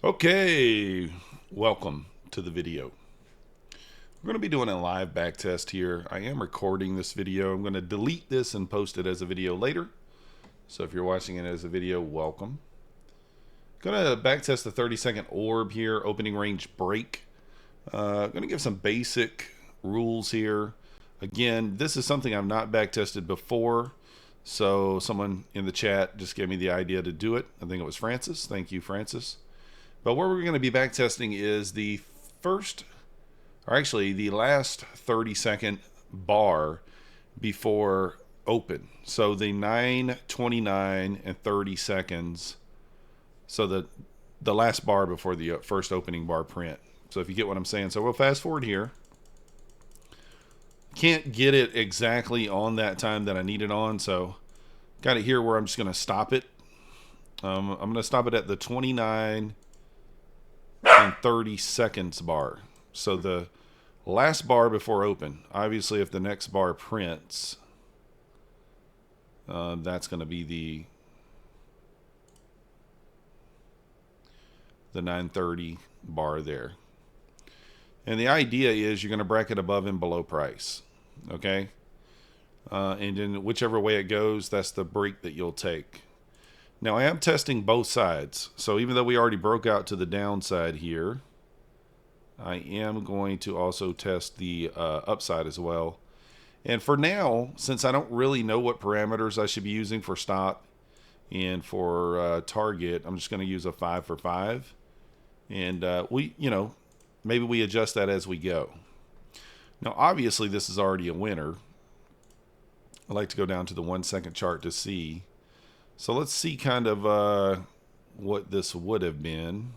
Okay, welcome to the video. We're going to be doing a live back test here. I am recording this video. I'm going to delete this and post it as a video later. So if you're watching it as a video, welcome. Going to back test the 30-second orb here, opening range break. Going to give some basic rules here. Again, this is something I've not back tested before. So someone in the chat just gave me the idea to do it. I think it was Francis. Thank you, Francis. But what we're going to be back testing is the last 30-second bar before open. So the 9, 29, and 30 seconds. So the last bar before the first opening bar print. So if you get what I'm saying. So we'll fast forward here. Can't get it exactly on that time that I need it on. So got it here where I'm just going to stop it. I'm going to stop it at the 29 and 30 seconds bar. So the last bar before open. Obviously, if the next bar prints, that's going to be the 9:30 bar there. And the idea is you're going to bracket above and below price. Okay? And then whichever way it goes, that's the break that you'll take. Now, I am testing both sides. So even though we already broke out to the downside here, I am going to also test the upside as well. And for now, since I don't really know what parameters I should be using for stop and for target, I'm just going to use a 5 for 5. And maybe we adjust that as we go. Now, obviously, this is already a winner. I like to go down to the 1 second chart to see. So let's see kind of what this would have been.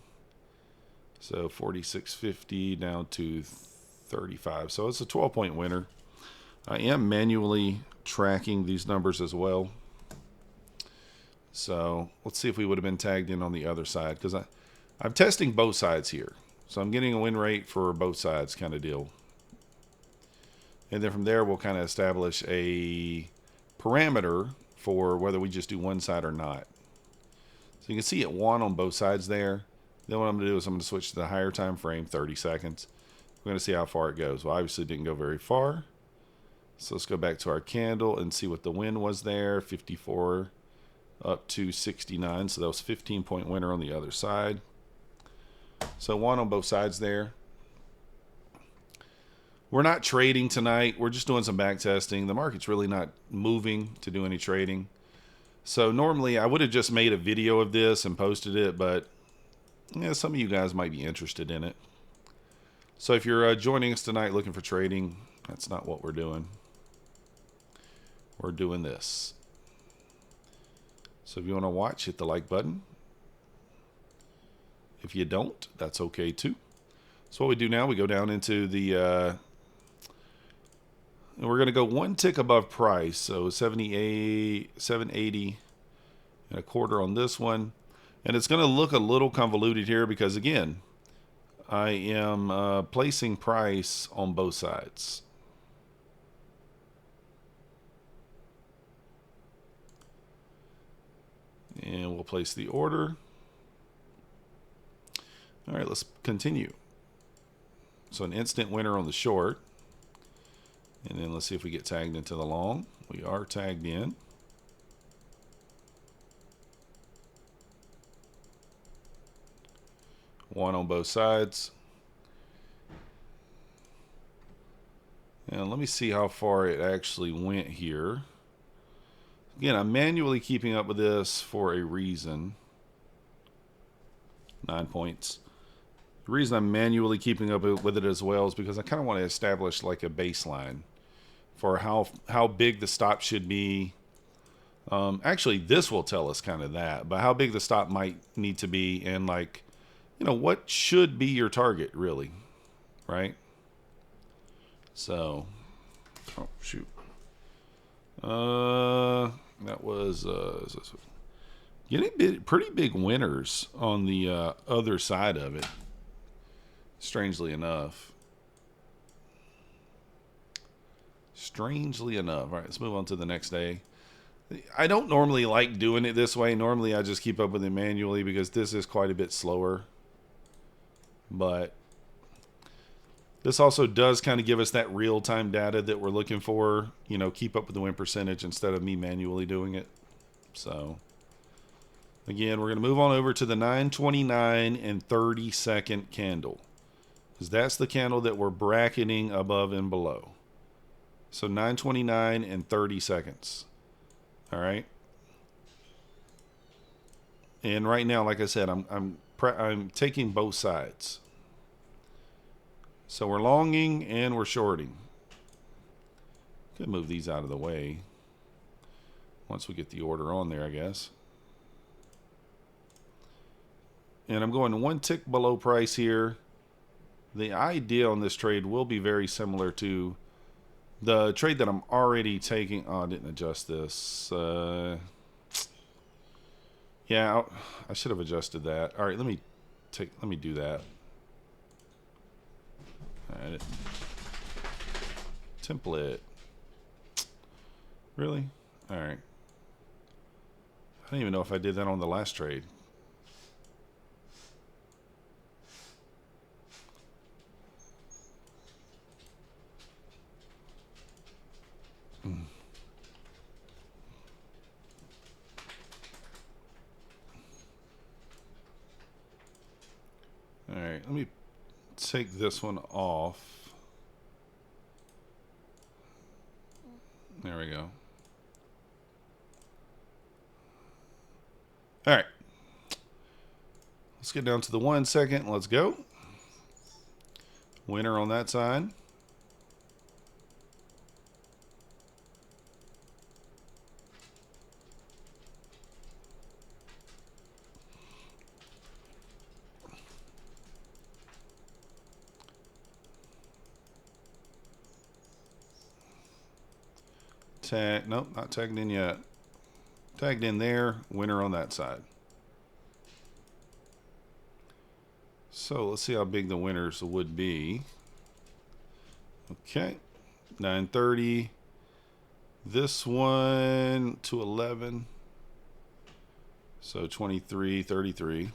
So 46.50 down to 35. So it's a 12-point winner. I am manually tracking these numbers as well. So let's see if we would have been tagged in on the other side, because I'm testing both sides here. So I'm getting a win rate for both sides kind of deal. And then from there, we'll kind of establish a parameter for whether we just do one side or not. So you can see it won on both sides there. Then what I'm going to do is I'm going to switch to the higher time frame, 30 seconds. We're going to see how far it goes. Well, obviously it didn't go very far. So let's go back to our candle and see what the win was there. 54 up to 69. So that was 15-point winner on the other side. So won on both sides there. We're not trading tonight. We're just doing some back testing. The market's really not moving to do any trading. So normally I would have just made a video of this and posted it, but some of you guys might be interested in it. So if you're joining us tonight looking for trading, that's not what we're doing. We're doing this. So if you want to watch, hit the like button. If you don't, that's okay too. So what we do now, we go down into the and we're going to go one tick above price. So 780 and a quarter on this one. And it's going to look a little convoluted here because, again, I am placing price on both sides. And we'll place the order. All right, let's continue. So an instant winner on the short. And then let's see if we get tagged into the long. We are tagged in. One on both sides. And let me see how far it actually went here. Again, I'm manually keeping up with this for a reason. 9 points. The reason I'm manually keeping up with it as well is because I kind of want to establish like a baseline for how big the stop should be. Actually, this will tell us kind of that, but how big the stop might need to be, and like, what should be your target really, right? So, oh shoot, that was getting pretty big winners on the other side of it. Strangely enough. All right, let's move on to the next day. I don't normally like doing it this way. Normally I just keep up with it manually because this is quite a bit slower. But this also does kind of give us that real-time data that we're looking for. You know, keep up with the win percentage instead of me manually doing it. So again, we're going to move on over to the 9:29 and 30-second candle, because that's the candle that we're bracketing above and below. So 9:29 and 30 seconds. All right. And right now, like I said, I'm taking both sides. So we're longing and we're shorting. Could move these out of the way once we get the order on there, I guess. And I'm going 1 tick below price here. The idea on this trade will be very similar to the trade that I'm already taking. Oh, I didn't adjust this. Yeah, I should have adjusted that. All right, let me do that. All right. Template. Really? All right. I don't even know if I did that on the last trade. All right, let me take this one off. There we go. All right. Let's get down to the 1 second. Let's go. Winner on that side. Tag, nope, not tagged in yet. Tagged in there, winner on that side. So let's see how big the winners would be. Okay, 9:30. This one to 11. So 23.33.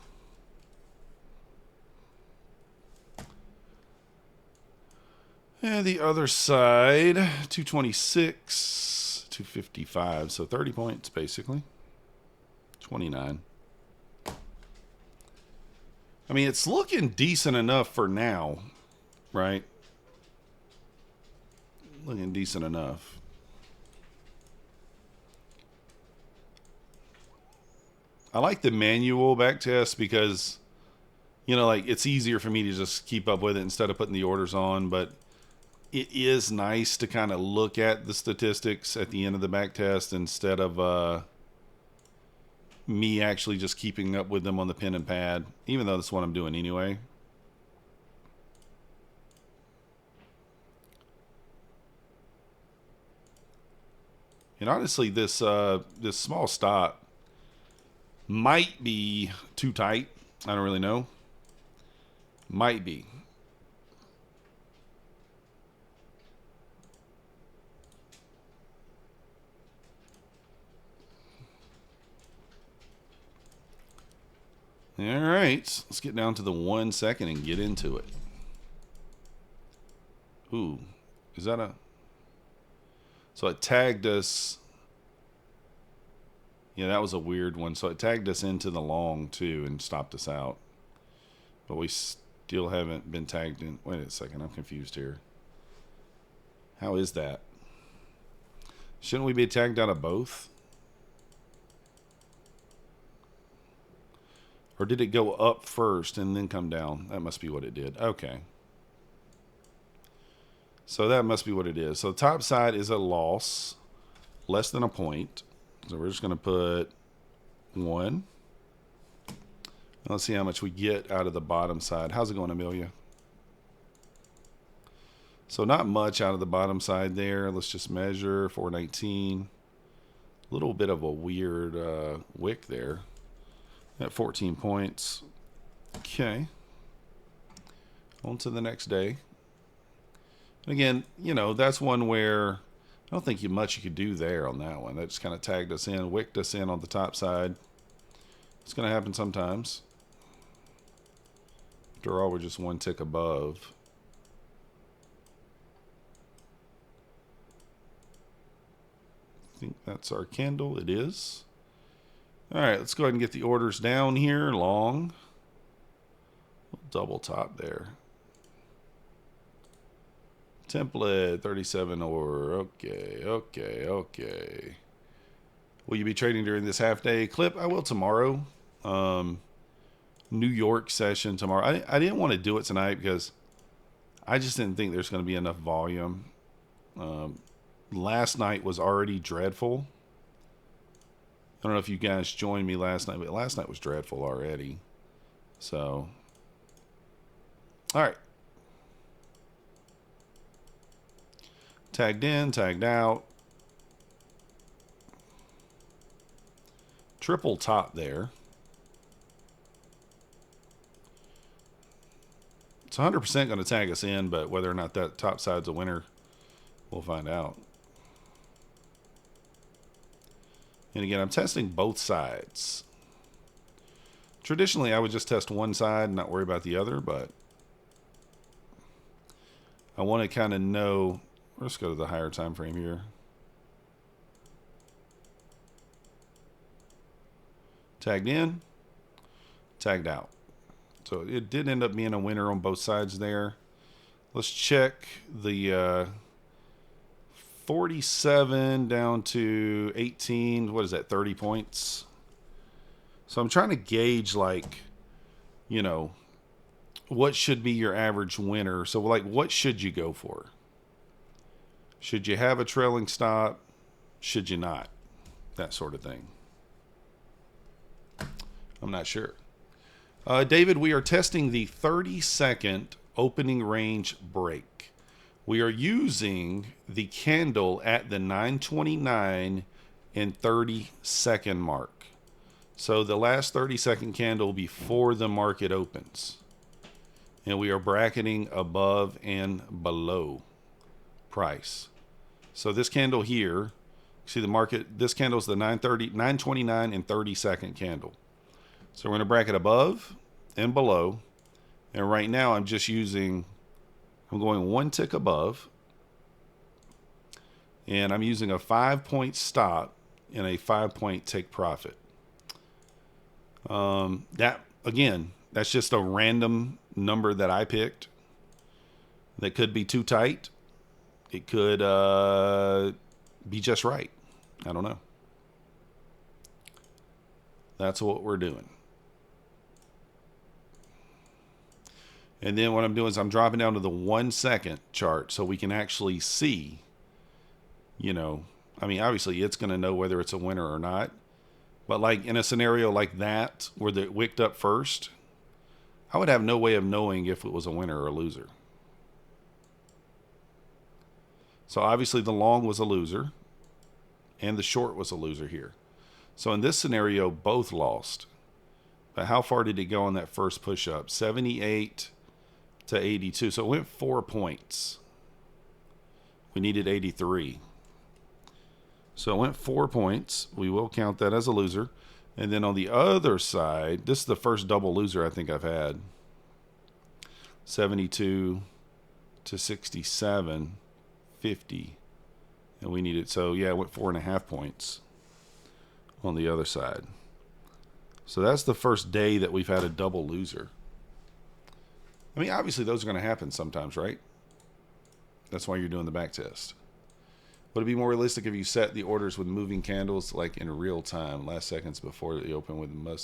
And the other side, 226, 255. So 30 points, basically. 29. I mean, it's looking decent enough for now, right? Looking decent enough. I like the manual backtest because, you know, like it's easier for me to just keep up with it instead of putting the orders on, but it is nice to kind of look at the statistics at the end of the backtest instead of me actually just keeping up with them on the pen and pad, even though that's what I'm doing anyway. And honestly, this small stop might be too tight. I don't really know. Might be. All right, let's get down to the 1 second and get into it. Ooh, is that a... So it tagged us... Yeah, that was a weird one. So it tagged us into the long, too, and stopped us out. But we still haven't been tagged in... Wait a second, I'm confused here. How is that? Shouldn't we be tagged out of both? Or did it go up first and then come down? That must be what it did. Okay. So that must be what it is. So the top side is a loss, less than a point. So we're just going to put 1. Let's see how much we get out of the bottom side. How's it going, Amelia? So not much out of the bottom side there. Let's just measure 419. A little bit of a weird wick there. At 14 points. Okay. On to the next day. Again, you know, that's one where I don't think much you could do there on that one. That just kind of tagged us in, wicked us in on the top side. It's going to happen sometimes. After all, we're just one tick above. I think that's our candle. It is. All right, let's go ahead and get the orders down here. Long. Double top there. Template 37 or okay. Will you be trading during this half day clip? I will tomorrow. New York session tomorrow. I didn't want to do it tonight because I just didn't think there's going to be enough volume. Last night was already dreadful. I don't know if you guys joined me last night, but last night was dreadful already. So, all right. Tagged in, tagged out. Triple top there. It's 100% going to tag us in, but whether or not that top side's a winner, we'll find out. And again, I'm testing both sides. Traditionally, I would just test one side and not worry about the other, but I want to kind of know. Let's go to the higher time frame here. Tagged in, tagged out. So it did end up being a winner on both sides there. Let's check the 47 down to 18. What is that, 30 points? So I'm trying to gauge, like, you know, what should be your average winner. So, like, what should you go for? Should you have a trailing stop? Should you not? That sort of thing. I'm not sure. David, we are testing the 30-second opening range break. We are using the candle at the 9:29 and 30-second mark. So the last 30-second candle before the market opens. And we are bracketing above and below price. So this candle here, see the market, this candle is the 9:29 and 30-second candle. So we're going to bracket above and below. And right now I'm just using, I'm going one tick above. And I'm using a 5-point stop and a 5-point take profit. That, again, that's just a random number that I picked. That could be too tight. It could be just right. I don't know. That's what we're doing. And then what I'm doing is I'm dropping down to the 1 second chart so we can actually see, you know, I mean, obviously it's going to know whether it's a winner or not. But like in a scenario like that, where it wicked up first, I would have no way of knowing if it was a winner or a loser. So obviously the long was a loser and the short was a loser here. So in this scenario, both lost. But how far did it go on that first push up? 78 to 82. So it went 4 points. We needed 83. So it went 4 points. We will count that as a loser. And then on the other side, this is the first double loser I think I've had. 72 to 67, 50. And we needed, so yeah, it went 4.5 points on the other side. So that's the first day that we've had a double loser. I mean, obviously those are going to happen sometimes, right? That's why you're doing the back test. Would it be more realistic if you set the orders with moving candles like in real time, last seconds before they open with the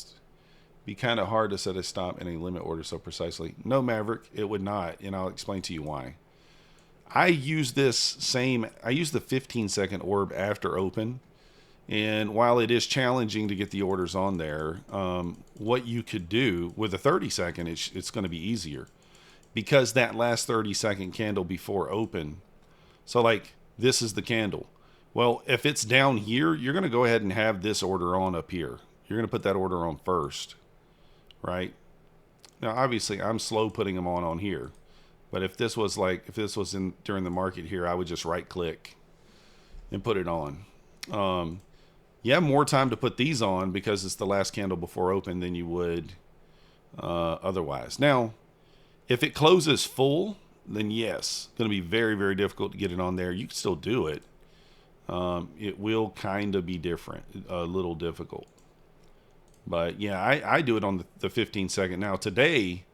be kind of hard to set a stop and a limit order so precisely? No, Maverick, it would not, and I'll explain to you why. I use the 15-second orb after open, and while it is challenging to get the orders on there, what you could do with a 30-second, it's going to be easier because that last 30-second candle before open. So like this is the candle. Well, if it's down here, you're going to go ahead and have this order on up here. You're going to put that order on first, right? Now, obviously, I'm slow putting them on here. But if this was in during the market here, I would just right click and put it on. You have more time to put these on because it's the last candle before open than you would otherwise. Now, If it closes full, then yes, going to be very, very difficult to get it on there. You can still do it. It will kind of be different, a little difficult. But yeah, I do it on the 15-second. Now today,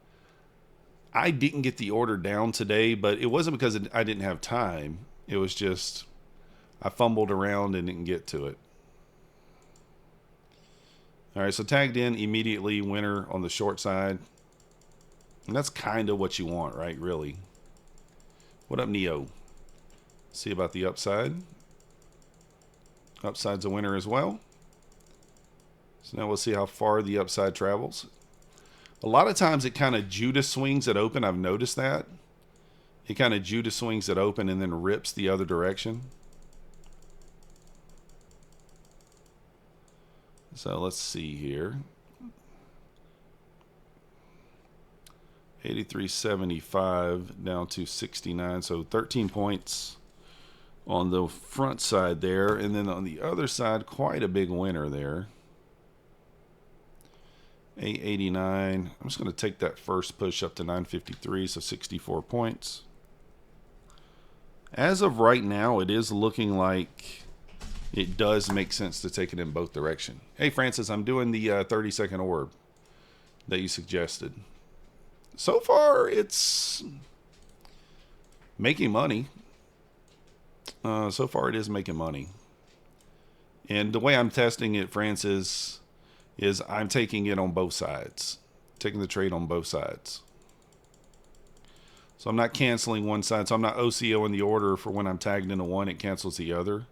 I didn't get the order down today, but it wasn't because I didn't have time. It was just I fumbled around and didn't get to it. All right, so tagged in immediately, winner on the short side. And that's kind of what you want, right? Really. What up, Neo? See about the upside. Upside's a winner as well. So now we'll see how far the upside travels. A lot of times it kind of Judas swings at open. I've noticed that. It kind of Judas swings at open and then rips the other direction. So let's see here. 83.75 down to 69. So 13 points on the front side there. And then on the other side, quite a big winner there. 889. I'm just going to take that first push up to 953, so 64 points. As of right now, it is looking like it does make sense to take it in both directions. Hey, Francis, I'm doing the 30-second orb that you suggested. So far, it's making money. So far, it is making money. And the way I'm testing it, Francis, is I'm taking it on both sides. Taking the trade on both sides. So I'm not canceling one side. So I'm not OCO in the order for when I'm tagged into one, it cancels the other.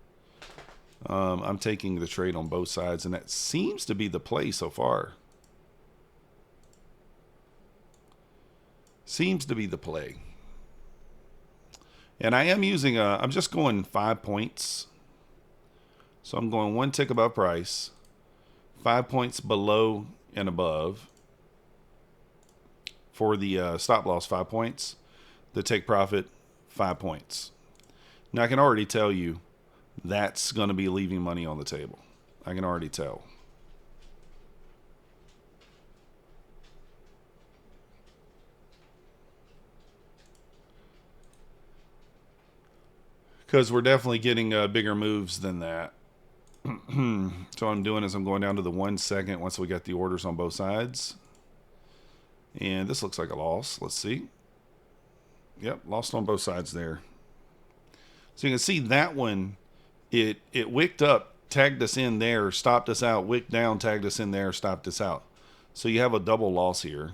I'm taking the trade on both sides, and that seems to be the play so far. Seems to be the play. And I am using I'm just going 5 points. So I'm going one tick above price, 5 points below and above for the stop loss, 5 points. The take profit, 5 points. Now I can already tell you that's going to be leaving money on the table. I can already tell. Because we're definitely getting bigger moves than that. So what I'm doing is I'm going down to the 1 second once we got the orders on both sides. And this looks like a loss. Let's see. Yep, lost on both sides there. So you can see that one, it wicked up, tagged us in there, stopped us out, wicked down, tagged us in there, stopped us out. So you have a double loss here.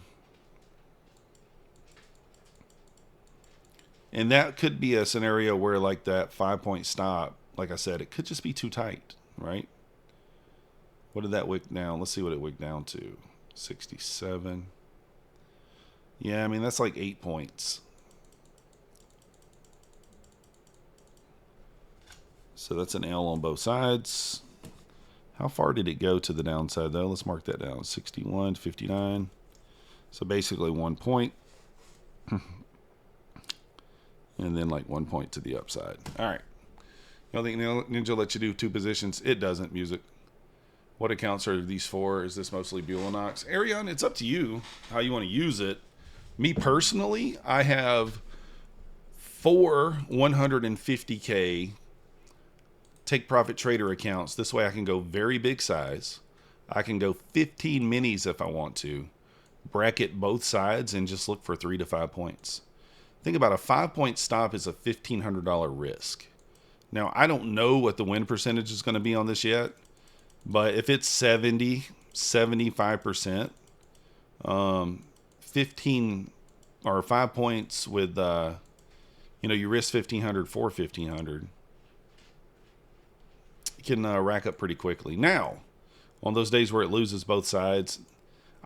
And that could be a scenario where like that 5 point stop, like I said, it could just be too tight, right? What did that wick down? Let's see what it wicked down to. 67. Yeah, I mean, that's like 8 points. So that's an L on both sides. How far did it go to the downside, though? Let's mark that down. 61, 59. So basically 1 point. And then like 1 point to the upside. All right. You don't think Ninja lets you do 2 positions? It doesn't, Music. What accounts are these for? Is this mostly Bulenox? Arion, it's up to you how you want to use it. Me personally, I have 4 150K take profit trader accounts. This way I can go very big size. I can go 15 minis if I want to. Bracket both sides and just look for 3 to 5 points. Think about a 5 point stop is a $1,500 risk. Now, I don't know what the win percentage is going to be on this yet, but if it's 70, 75%, 15 or 5 points with, you risk 1,500 for 1,500, you can rack up pretty quickly. Now, on those days where it loses both sides,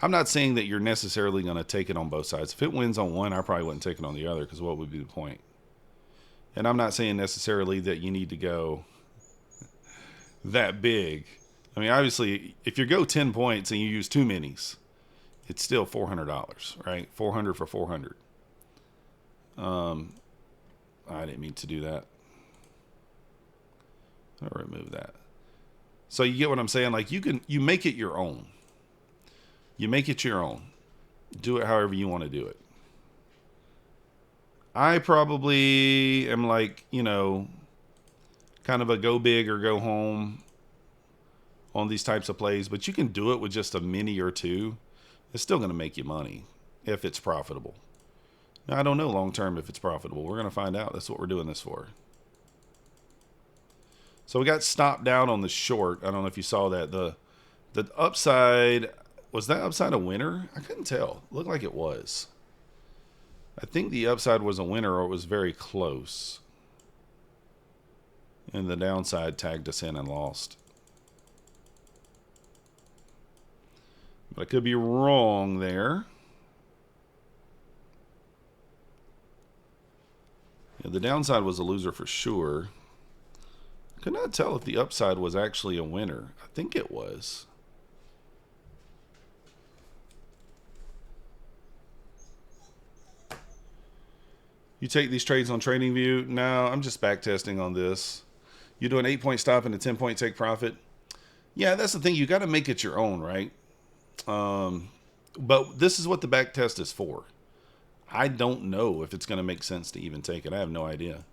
I'm not saying that you're necessarily going to take it on both sides. If it wins on one, I probably wouldn't take it on the other, because what would be the point? And I'm not saying necessarily that you need to go that big. I mean, obviously, if you go 10 points and you use 2 minis, it's still $400, right? 400 for 400. I didn't mean to do that. I'll remove that. So you get what I'm saying? Like, you make it your own. You make it your own. Do it however you want to do it. I probably am like, you know, kind of a go big or go home on these types of plays, but you can do it with just a mini or two. It's still going to make you money if it's profitable. Now, I don't know long term if it's profitable. We're going to find out. That's what we're doing this for. So we got stopped down on the short. I don't know if you saw that. The upside, was that upside a winner? I couldn't tell. It looked like it was. I think the upside was a winner, or it was very close. And the downside tagged us in and lost. But I could be wrong there. Yeah, the downside was a loser for sure. Could not tell if the upside was actually a winner. I think it was. You take these trades on TradingView? No, I'm just backtesting on this. You do an 8-point stop and a 10-point take profit. Yeah, that's the thing. You got to make it your own, right? But this is what the backtest is for. I don't know if it's going to make sense to even take it. I have no idea.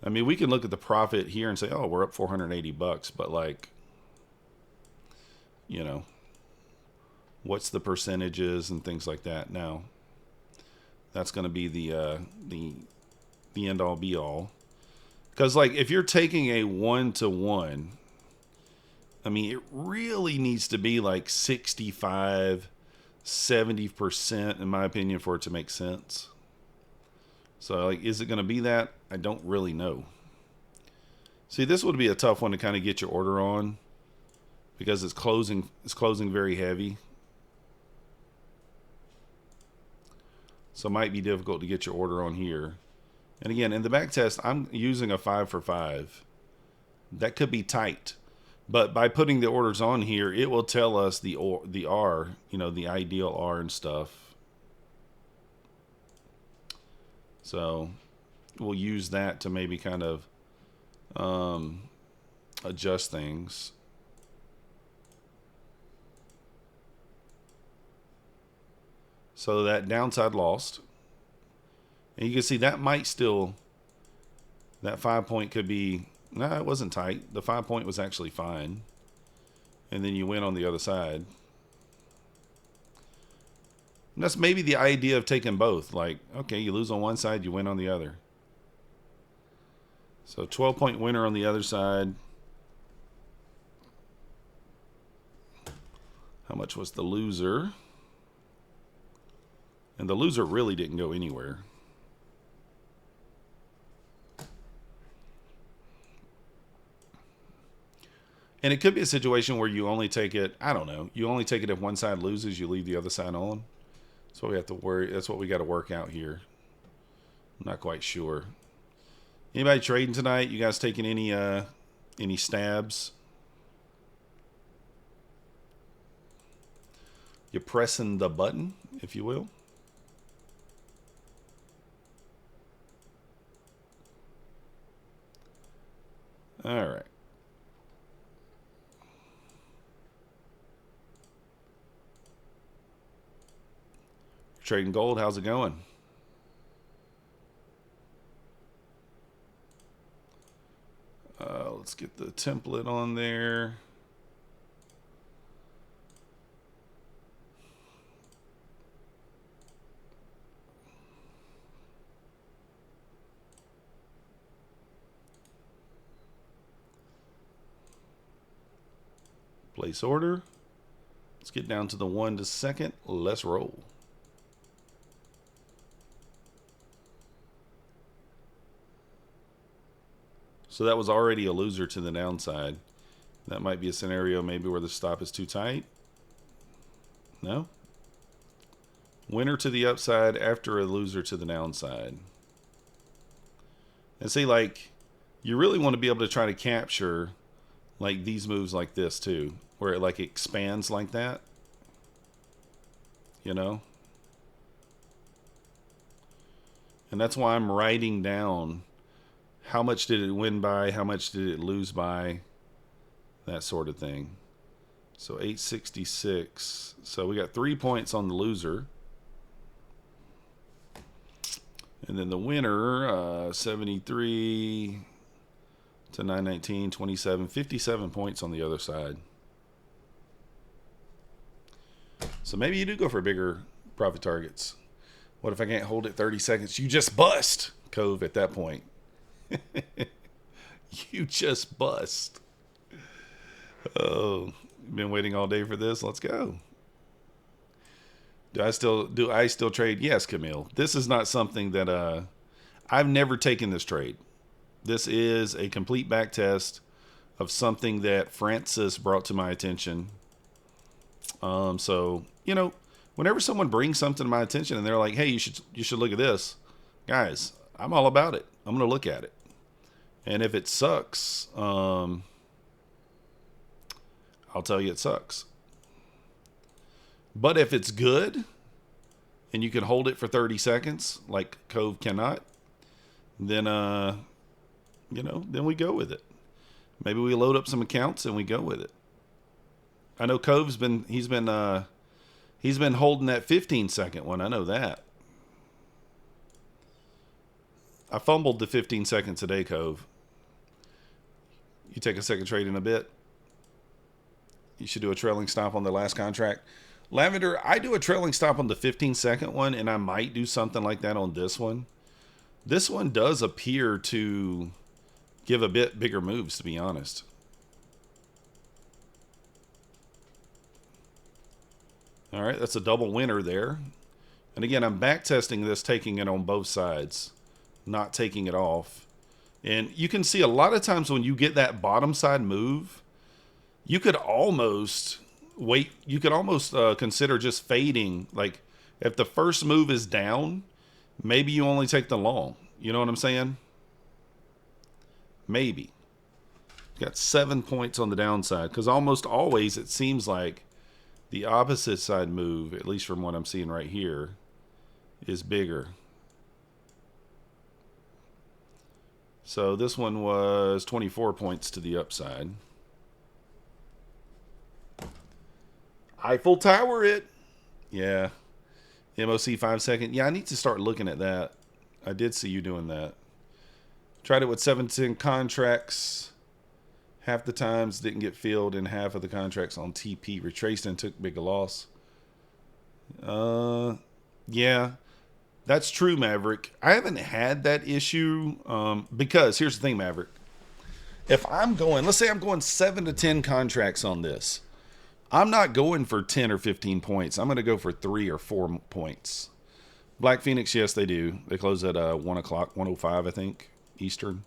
I mean, we can look at the profit here and say, oh, we're up $480, but like, you know, what's the percentages and things like that. Now, that's going to be the end all be all. Because like, if you're taking a 1-to-1, I mean, it really needs to be like 65, 70% in my opinion for it to make sense. So like, is it going to be that? I don't really know. See, this would be a tough one to kind of get your order on because it's closing very heavy. So it might be difficult to get your order on here. And again, in the back test, I'm using a 5 for 5. That could be tight. But by putting the orders on here, it will tell us the R, you know, the ideal R and stuff. So we'll use that to maybe kind of adjust things. So that downside lost. And you can see that might still, that 5-point could be, no, it wasn't tight. The 5-point was actually fine. And then you win on the other side. And that's maybe the idea of taking both. Like, okay, you lose on one side, you win on the other. So 12-point winner on the other side. How much was the loser? And the loser really didn't go anywhere. And it could be a situation where you only take it, I don't know, you only take it if one side loses, you leave the other side on. That's what we have to worry. That's what we got to work out here. I'm not quite sure. Anybody trading tonight? You guys taking any stabs? You're pressing the button, if you will. All right. Trading gold, how's it going? Let's get the template on there. Place order. Let's get down to the 1 to second. Let's roll. So that was already a loser to the downside. That might be a scenario maybe where the stop is too tight. No? Winner to the upside after a loser to the downside. And see, like, you really want to be able to try to capture like these moves like this too, where it like expands like that. You know? And that's why I'm writing down how much did it win by, how much did it lose by, that sort of thing. So 866. So we got 3 points on the loser. And then the winner, 73 to 919, 27, 57 points on the other side. So maybe you do go for bigger profit targets. What if I can't hold it 30 seconds? You just bust, Cove, at that point. You just bust. Oh, been waiting all day for this. Let's go. Do I still trade? Yes, Camille. This is not something that I've never taken this trade. This is a complete back test of something that Francis brought to my attention. So, you know, whenever someone brings something to my attention and they're like, "Hey, you should look at this." Guys, I'm all about it. I'm going to look at it. And if it sucks, I'll tell you it sucks. But if it's good and you can hold it for 30 seconds like Cove cannot, then then we go with it. Maybe we load up some accounts and we go with it. I know Cove's been holding that 15-second one. I know that. I fumbled the 15 seconds today, Cove. You take a second trade in a bit. You should do a trailing stop on the last contract. Lavender, I do a trailing stop on the 15-second one, and I might do something like that on this one. This one does appear to give a bit bigger moves, to be honest. All right, that's a double winner there. And again, I'm back testing this, taking it on both sides, not taking it off. And you can see a lot of times when you get that bottom side move, you could almost wait. You could almost consider just fading. Like if the first move is down, maybe you only take the long. You know what I'm saying? Maybe. Got 7 points on the downside because almost always it seems like the opposite side move, at least from what I'm seeing right here, is bigger. So this one was 24 points to the upside. Eiffel Tower it. Yeah. MOC 5 second. Yeah, I need to start looking at that. I did see you doing that. Tried it with 7-10 contracts. Half the times didn't get filled, and half of the contracts on TP retraced and took big loss. Yeah, that's true, Maverick. I haven't had that issue because here's the thing, Maverick. If I'm going, let's say I'm going 7 to 10 contracts on this, I'm not going for 10 or 15 points. I'm going to go for 3 or 4 points. Black Phoenix, yes, they do. They close at 1 o'clock, 1:05, I think, Eastern.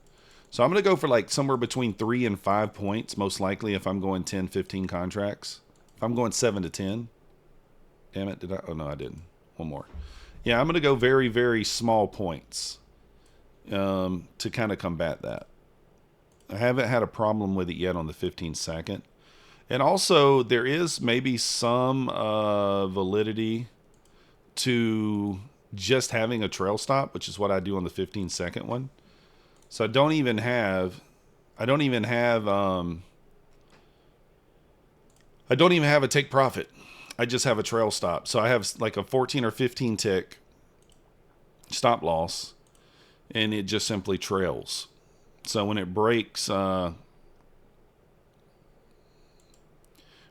So I'm going to go for like somewhere between 3 and 5 points, most likely, if I'm going 10, 15 contracts. If I'm going 7 to 10. Damn it, did I? Oh, no, I didn't. One more. Yeah, I'm going to go very, very small points to kind of combat that. I haven't had a problem with it yet on the 15-second. And also, there is maybe some validity to just having a trail stop, which is what I do on the 15-second one. So I don't even have a take profit. I just have a trail stop. So I have like a 14 or 15 tick stop loss, and it just simply trails. So when it breaks to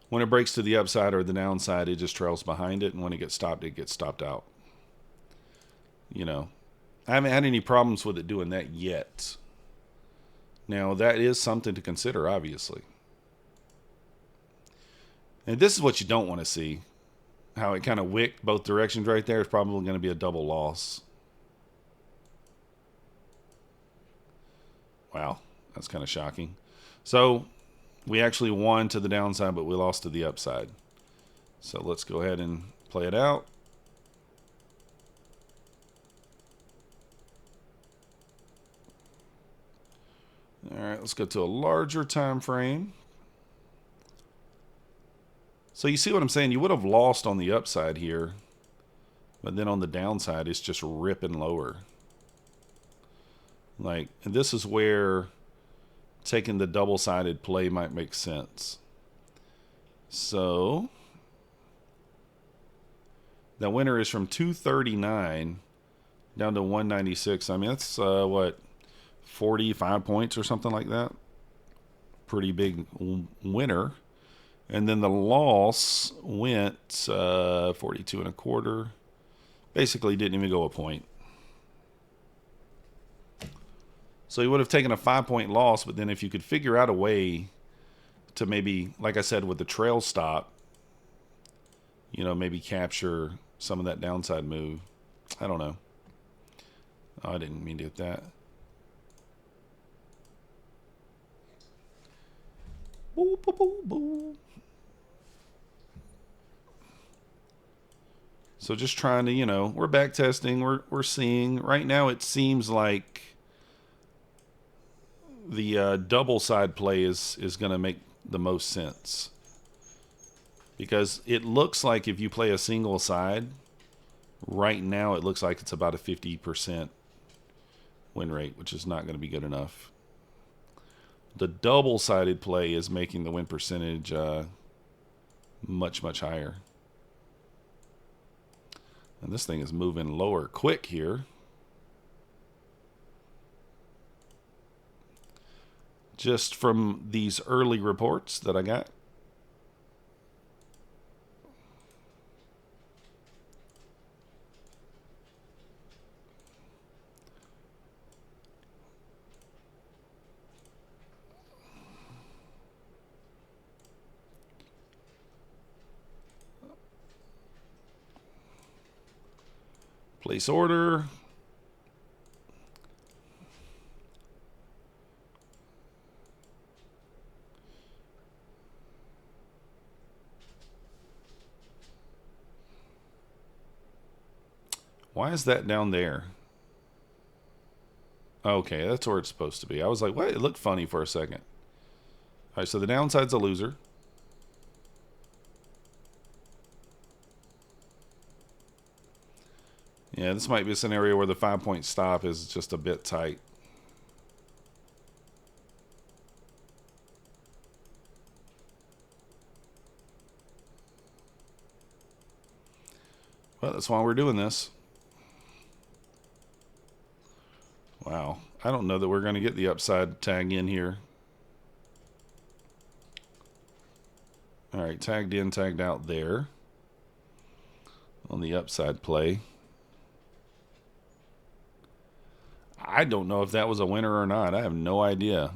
the upside or the downside, it just trails behind it, and when it gets stopped out. You know, I haven't had any problems with it doing that yet. Now, that is something to consider, obviously. And this is what you don't want to see. How it kind of wicked both directions right there is probably going to be a double loss. Wow, that's kind of shocking. So, we actually won to the downside, but we lost to the upside. So, let's go ahead and play it out. All right, let's go to a larger time frame. So you see what I'm saying? You would have lost on the upside here, but then on the downside, it's just ripping lower. Like, and this is where taking the double-sided play might make sense. So the winner is from 239 down to 196. I mean, that's what, 45 points or something like that. Pretty big winner. And then the loss went 42 and a quarter. Basically didn't even go a point. So you would have taken a 5-point loss, but then if you could figure out a way to maybe, like I said, with the trail stop, you know, maybe capture some of that downside move. I don't know. Oh, I didn't mean to hit that. Boo, boo, boo, boo. So just trying to, you know, we're back testing. We're seeing. Right now it seems like the double side play is going to make the most sense. Because it looks like if you play a single side, right now it looks like it's about a 50% win rate, which is not going to be good enough. The double-sided play is making the win percentage much, much higher. And this thing is moving lower quick here. Just from these early reports that I got. Place order. Why is that down there? Okay, that's where it's supposed to be. I was like, what? It looked funny for a second. All right, so the downside's a loser. Yeah, this might be a scenario where the 5-point stop is just a bit tight. Well, that's why we're doing this. Wow. I don't know that we're going to get the upside tag in here. All right, tagged in, tagged out there on the upside play. I don't know if that was a winner or not. I have no idea.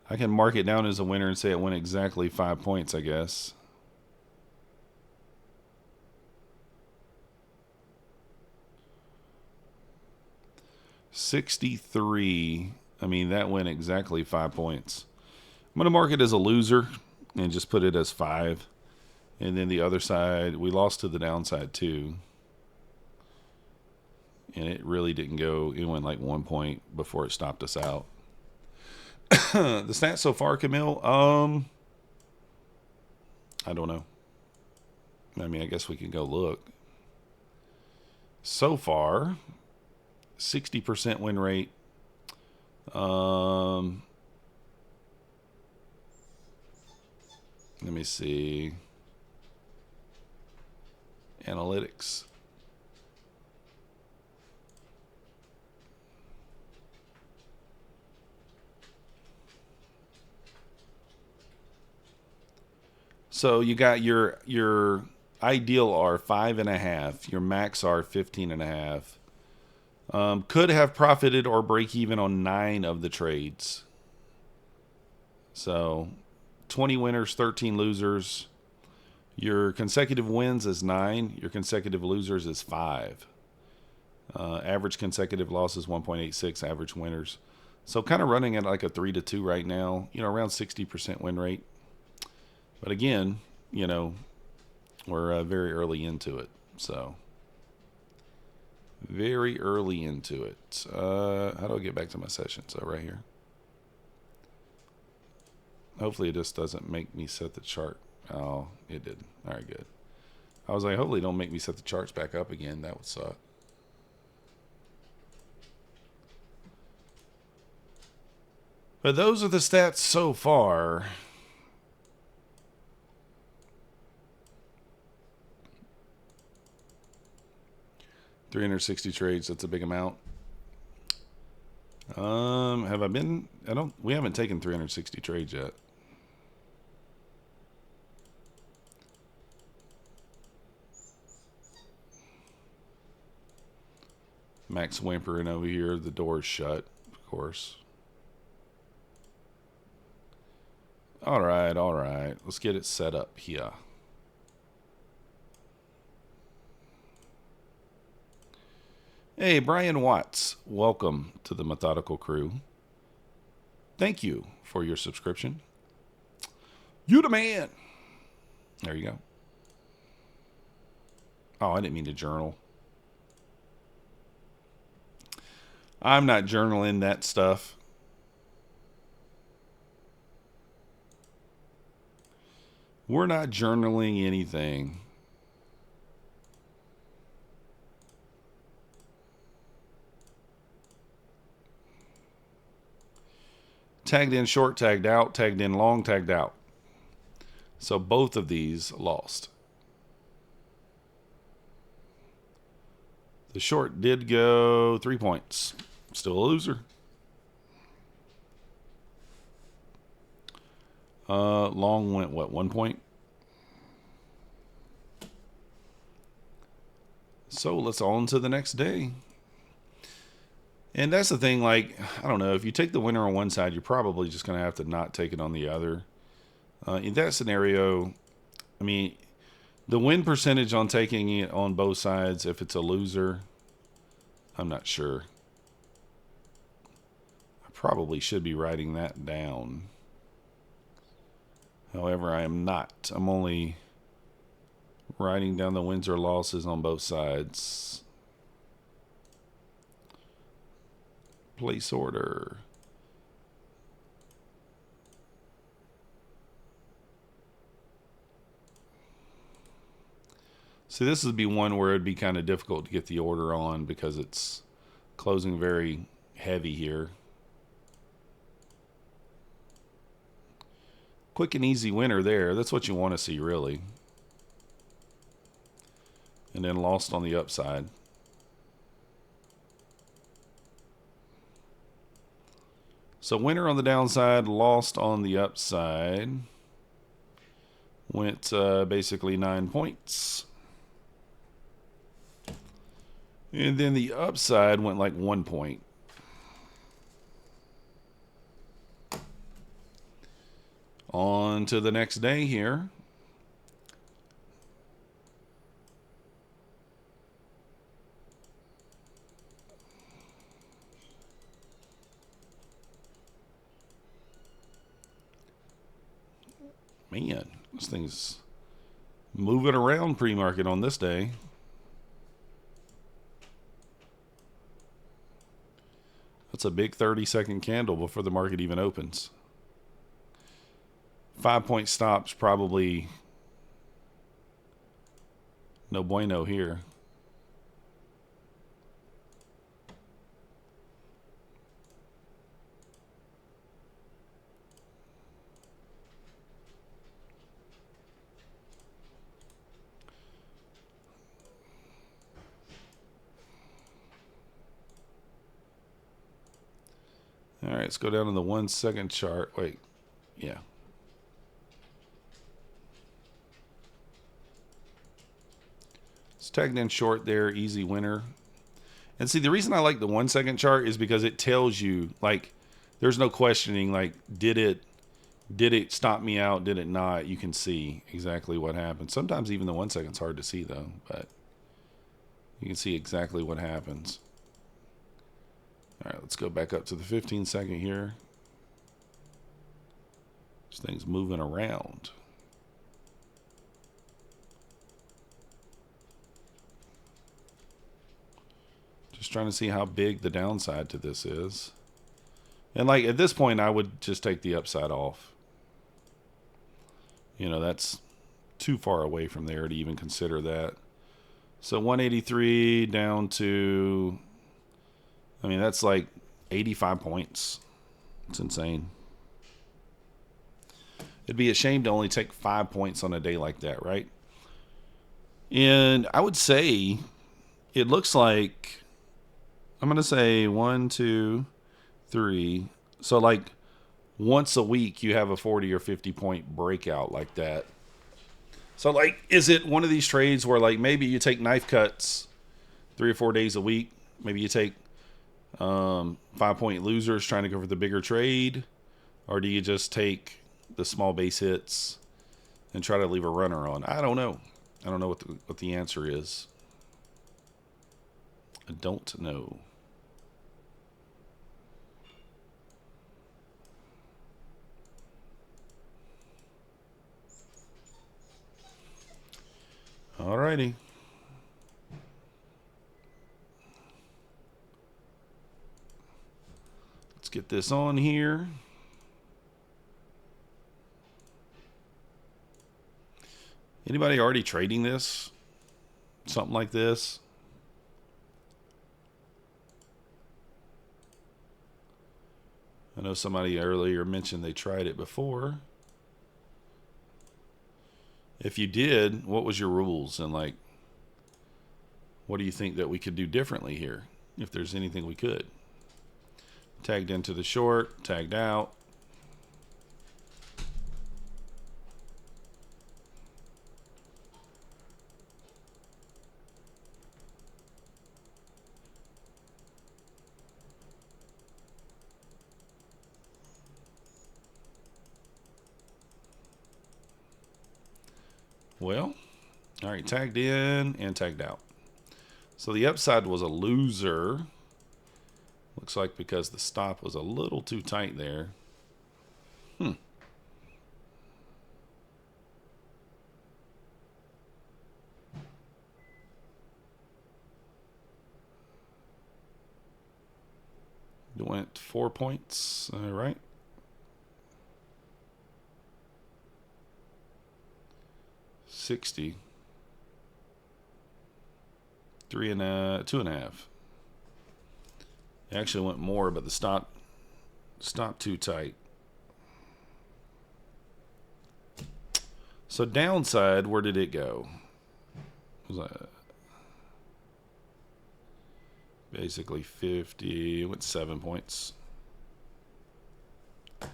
I can mark it down as a winner and say it went exactly 5 points, I guess. $63. I mean, that went exactly 5 points. I'm going to mark it as a loser and just put it as 5. And then the other side, we lost to the downside too. And it really didn't go. It went like 1 point before it stopped us out. The stats so far, Camille, I don't know. I mean, I guess we can go look. So far, 60% win rate. Let me see. Analytics. So you got your ideal are 5.5. Your max are 15.5. Could have profited or break even on 9 of the trades. So 20 winners, 13 losers. Your consecutive wins is 9. Your consecutive losers is 5. Average consecutive losses 1.86. Average winners. So kind of running at like a 3-2 right now. You know, around 60% win rate. But again, you know, we're very early into it. So very early into it. How do I get back to my session? So right here. Hopefully it just doesn't make me set the chart. Oh, it did. All right, good. I was like, hopefully don't make me set the charts back up again. That would suck. But those are the stats so far. 360 trades, that's a big amount. Have I been? We haven't taken 360 trades yet. Max whimpering over here. The door's shut, of course. All right. Let's get it set up here. Hey, Brian Watts, welcome to the Methodical Crew. Thank you for your subscription. You the man. There you go. Oh, I didn't mean to journal. I'm not journaling that stuff. We're not journaling anything. Tagged in short, tagged out, tagged in long, tagged out. So both of these lost. The short did go 3 points. Still a loser. Long went, what, 1 point? So let's on to the next day. And that's the thing, like, I don't know, if you take the winner on one side, you're probably just going to have to not take it on the other. In that scenario, I mean, the win percentage on taking it on both sides, if it's a loser, I'm not sure. I probably should be writing that down. However, I am not. I'm only writing down the wins or losses on both sides. Place order. See, this would be one where it'd be kind of difficult to get the order on because it's closing very heavy here. Quick and easy winner there. That's what you want to see, really. And then lost on the upside. So winner on the downside, lost on the upside. Went basically 9 points. And then the upside went like 1 point. On to the next day here. Man, this thing's moving around pre-market on this day. That's a big 30-second candle before the market even opens. 5 point stops, probably no bueno here. All right, let's go down to the 1 second chart. Wait, yeah. It's tagged in short there, easy winner. And see, the reason I like the 1 second chart is because it tells you, like, there's no questioning, like, did it stop me out? Did it not? You can see exactly what happened. Sometimes even the 1 second's hard to see, though, but you can see exactly what happens. All right, let's go back up to the 15 second here. This thing's moving around. Just trying to see how big the downside to this is. And like at this point, I would just take the upside off. You know, that's too far away from there to even consider that. So 183 down to, I mean, that's like 85 points. It's insane. It'd be a shame to only take 5 points on a day like that, right? And I would say it looks like, I'm going to say 1, 2, 3. So like once a week you have a 40 or 50 point breakout like that. So like, is it one of these trades where like maybe you take knife cuts 3 or 4 days a week? Maybe you take 5-point losers trying to go for the bigger trade, or do you just take the small base hits and try to leave a runner on? I don't know. I don't know what the answer is. I don't know. Alrighty. Let's get this on here. Anybody already trading this? Something like this? I know somebody earlier mentioned they tried it before. If you did, what was your rules? And like, what do you think that we could do differently here? If there's anything we could. Tagged into the short, tagged out. Well, all right, tagged in and tagged out. So the upside was a loser. Looks like because the stop was a little too tight there. It went 4 points, all right. $60. 2.5. It actually went more, but the stop too tight. So downside, where did it go? Was that basically 50? It went 7 points. You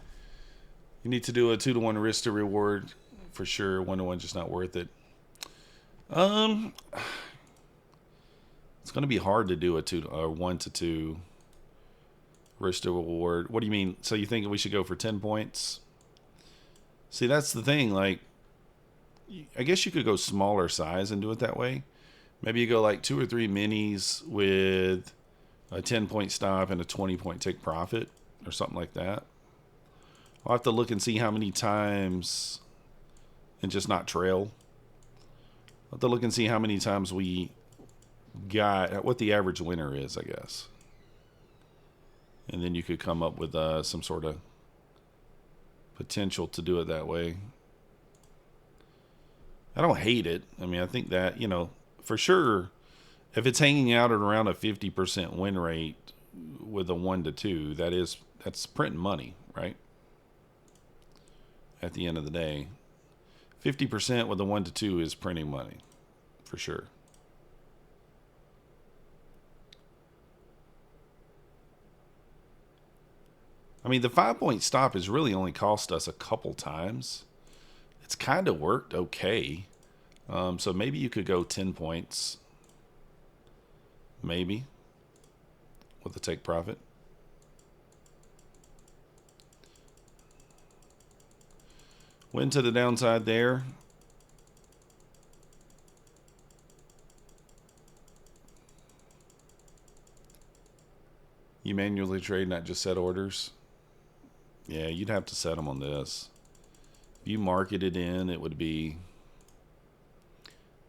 need to do a 2-to-1 risk to reward for sure. 1-to-1 just not worth it. It's going to be hard to do a 1-to-2 risk to reward. What do you mean? So you think we should go for 10 points? See, that's the thing. Like, I guess you could go smaller size and do it that way. Maybe you go like 2 or 3 minis with a 10-point stop and a 20-point take profit or something like that. I'll have to look and see how many times and just not trail. I'll have to look and see how many times we got, what the average winner is, I guess. And then you could come up with some sort of potential to do it that way. I don't hate it. I mean, I think that, you know, for sure, if it's hanging out at around a 50% win rate with a 1-to-2, that's printing money, right? At the end of the day, 50% with a 1-to-2 is printing money, for sure. I mean, the 5-point stop has really only cost us a couple times. It's kind of worked okay. So maybe you could go 10 points. Maybe. With the take profit. Went to the downside there. You manually trade, not just set orders. Yeah, you'd have to set them on this. If you market it in, it would be...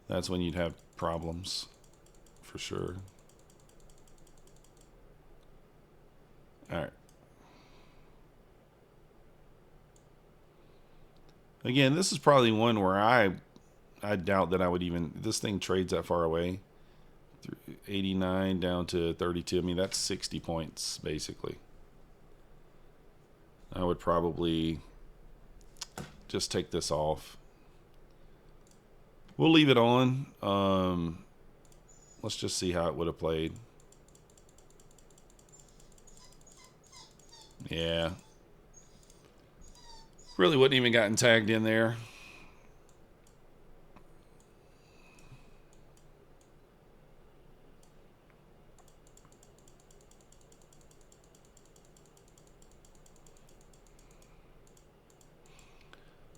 That's when you'd have problems. For sure. Alright. Again, this is probably one where I doubt that I would even... This thing trades that far away. 89 down to 32. I mean, that's 60 points, basically. I would probably just take this off. We'll leave it on. Let's just see how it would have played. Yeah. Really wouldn't even gotten tagged in there.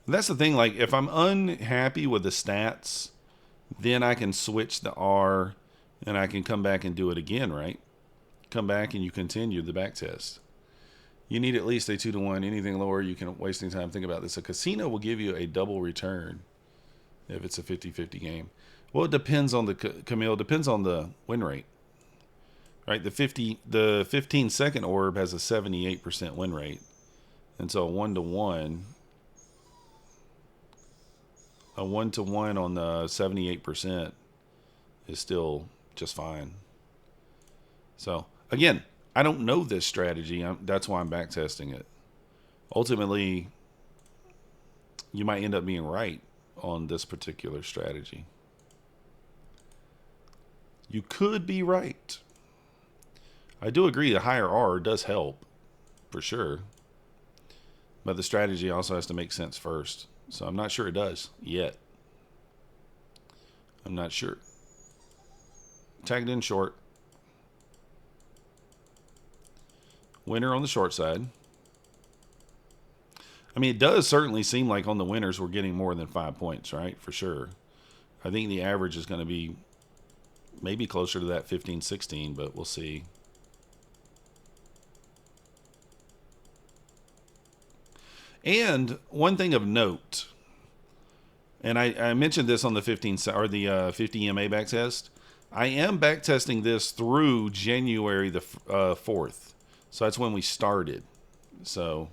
That's the thing. Like, if I'm unhappy with the stats, then I can switch the R and I can come back and do it again, right? Come back and you continue the back test. You need at least a 2-to-1. Anything lower, you can wasting time. Think about this. A casino will give you a double return if it's a 50-50 game. Well, it depends on the Camille. Depends on the win rate, right? The 15-second orb has a 78% win rate, and so a 1-to-1 on the 78% is still just fine. So again, I don't know this strategy. That's why I'm back testing it. Ultimately, you might end up being right on this particular strategy. You could be right. I do agree the higher R does help, for sure. But the strategy also has to make sense first. So I'm not sure it does yet. I'm not sure. Tagged in short. Winner on the short side. I mean, it does certainly seem like on the winners we're getting more than 5 points, right? For sure. I think the average is going to be maybe closer to that 15-16, but we'll see. And one thing of note, and I mentioned this on the 50 EMA back test. I am back testing this through January the 4th. So that's when we started. So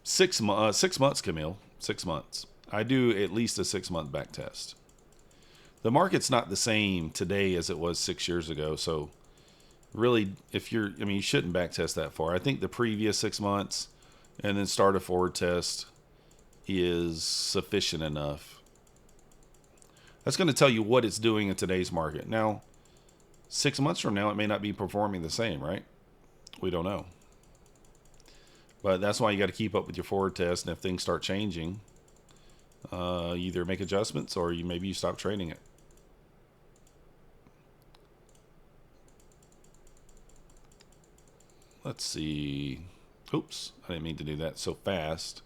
6 months, Camille. 6 months. I do at least a 6-month back test. The market's not the same today as it was 6 years ago. So really, you shouldn't back test that far. I think the previous 6 months and then start a forward test is sufficient enough. That's going to tell you what it's doing in today's market. Now, 6 months from now, it may not be performing the same, right? We don't know. But that's why you got to keep up with your forward test. And if things start changing, either make adjustments or maybe you stop trading it. Let's see. Oops, I didn't mean to do that so fast.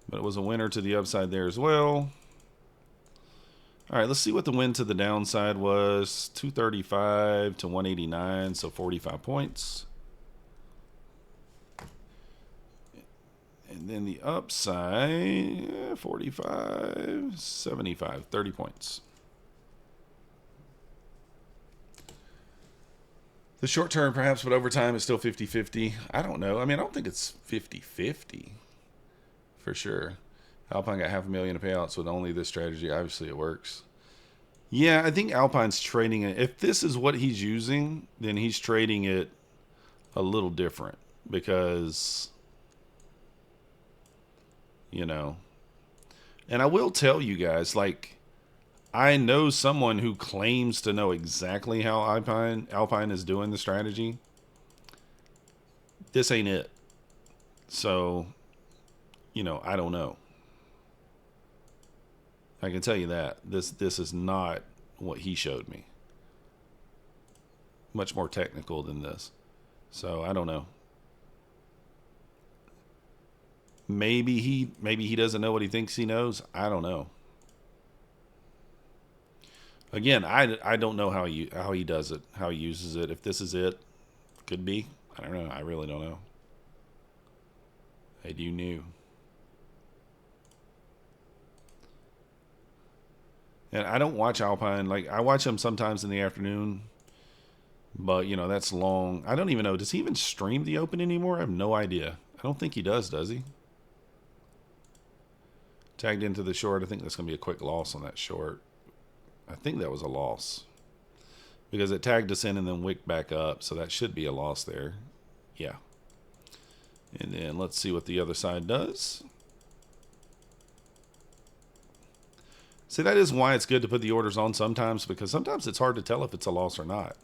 But it was a winner to the upside there as well. All right, let's see what the win to the downside was. 235 to 189, so 45 points. And then the upside, 45, 75, 30 points. The short term perhaps, but over time it's still 50-50. I don't know. I mean, I don't think it's 50-50 for sure. Alpine got $500,000 in payouts with only this strategy. Obviously it works. Yeah, I think Alpine's trading it. If this is what he's using, then he's trading it a little different because, and I will tell you guys, like, I know someone who claims to know exactly how Alpine is doing the strategy. This ain't it. So, I don't know. I can tell you that. This is not what he showed me. Much more technical than this. So, I don't know. Maybe he doesn't know what he thinks he knows. I don't know. Again, I don't know how he does it, how he uses it. If this is it, could be. I don't know. I really don't know. Hey, do you know? And I don't watch Alpine. Like, I watch him sometimes in the afternoon. But, that's long. I don't even know. Does he even stream the Open anymore? I have no idea. I don't think he does he? Tagged into the short. I think that's going to be a quick loss on that short. I think that was a loss. Because it tagged us in and then wicked back up. So that should be a loss there. Yeah. And then let's see what the other side does. See, that is why it's good to put the orders on sometimes, because sometimes it's hard to tell if it's a loss or not.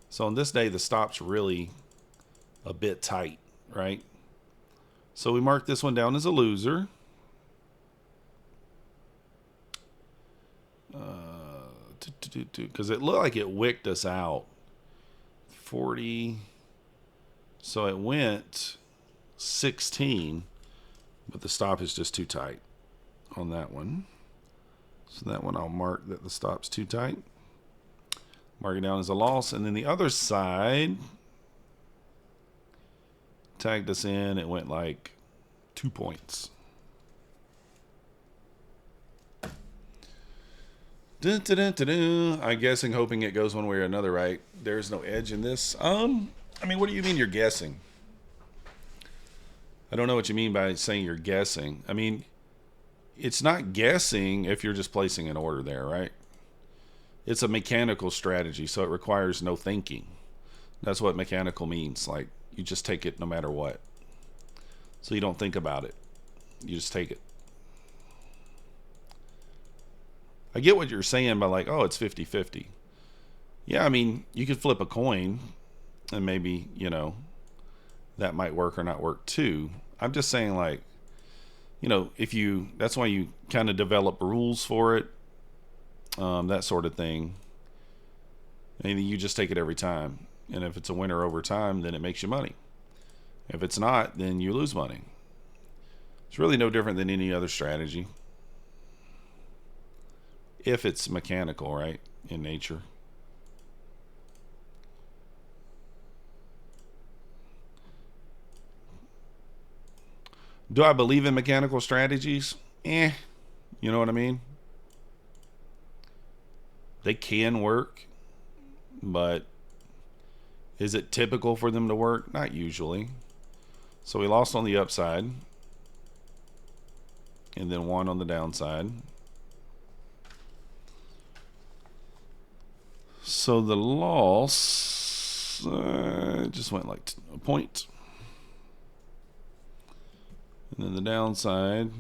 So on this day, the stop's really a bit tight, right? So we mark this one down as a loser. Because it looked like it wicked us out. 40. So it went 16, but the stop is just too tight on that one. So that one I'll mark that the stop's too tight. Mark it down as a loss. And then the other side tagged us in. It went like 2 points. I'm guessing, hoping it goes one way or another, right? There's no edge in this. I mean, what do you mean you're guessing? I don't know what you mean by saying you're guessing. I mean, it's not guessing if you're just placing an order there, right? It's a mechanical strategy, so it requires no thinking. That's what mechanical means. Like, you just take it no matter what. So you don't think about it. You just take it. I get what you're saying by like, oh, it's 50-50. Yeah, I mean, you could flip a coin and maybe, you know, that might work or not work too. I'm just saying, like, you know, that's why you kind of develop rules for it, that sort of thing. And you just take it every time. And if it's a winner over time, then it makes you money. If it's not, then you lose money. It's really no different than any other strategy. If it's mechanical, right, in nature. Do I believe in mechanical strategies? You know what I mean? They can work, but is it typical for them to work? Not usually. So we lost on the upside, and then won on the downside. So the loss just went like a point. And then the downside.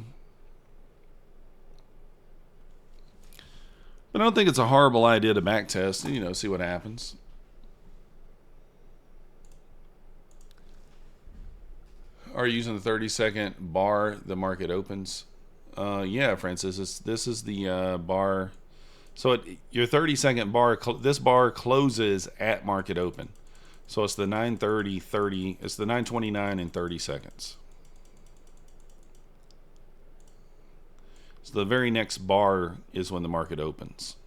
But I don't think it's a horrible idea to backtest and, you know, see what happens. Are you using the 30-second bar the market opens? Yeah, Francis. This is the bar. So your 30-second bar, this bar closes at market open. So it's the 9:30, 30. It's the 9:29 and 30 seconds. So the very next bar is when the market opens.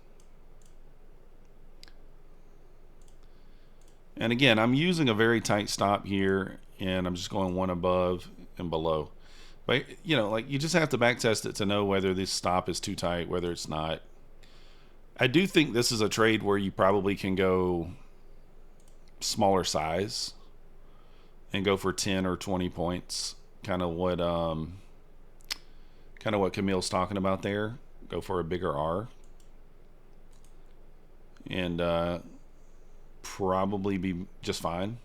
And again, I'm using a very tight stop here, and I'm just going one above and below. But, you know, like, you just have to backtest it to know whether this stop is too tight, whether it's not. I do think this is a trade where you probably can go smaller size and go for 10 or 20 points. Kind of what Camille's talking about there. Go for a bigger R. And probably be just fine.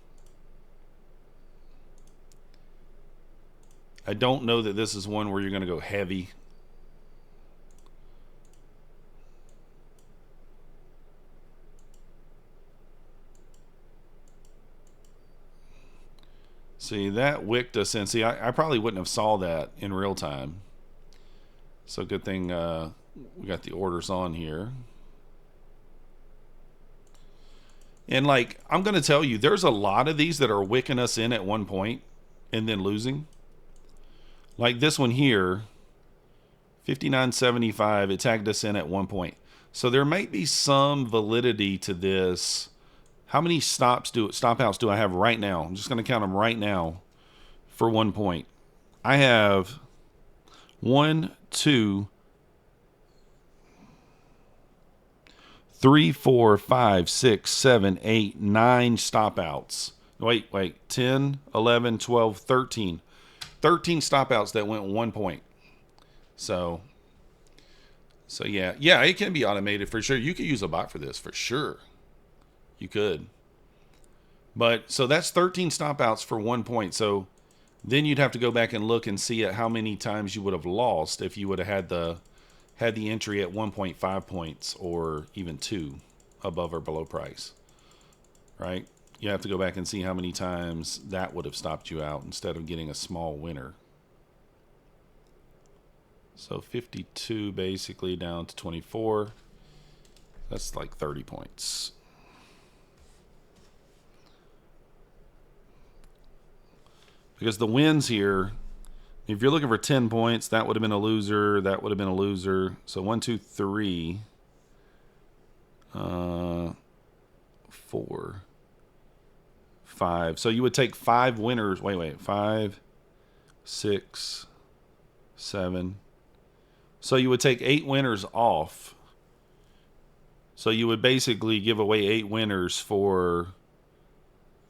I don't know that this is one where you're going to go heavy. See, that wicked us in. See, I probably wouldn't have saw that in real time. So good thing we got the orders on here. And, like, I'm going to tell you, there's a lot of these that are wicking us in at one point and then losing. Like this one here, 59.75, it tagged us in at one point. So there might be some validity to this. How many stop outs do I have right now? I'm just going to count them right now for 1 point. I have 1, 2, 3, 4, 5, 6, 7, 8, 9 stop outs. Wait. 10, 11, 12, 13. 13 stop outs that went 1 point. So yeah, it can be automated for sure. You could use a bot for this for sure. You could. But so that's 13 stop outs for 1 point. So then you'd have to go back and look and see at how many times you would have lost if you would have had the had the entry at 1.5 points or even 2 above or below price, right? You have to go back and see how many times that would have stopped you out instead of getting a small winner. So 52 basically down to 24. That's like 30 points. Because the wins here, if you're looking for 10 points, that would have been a loser. That would have been a loser. So 1, 2, 3, 4, 5. So you would take 5 winners. Wait. 5, 6, 7. So you would take 8 winners off. So you would basically give away 8 winners for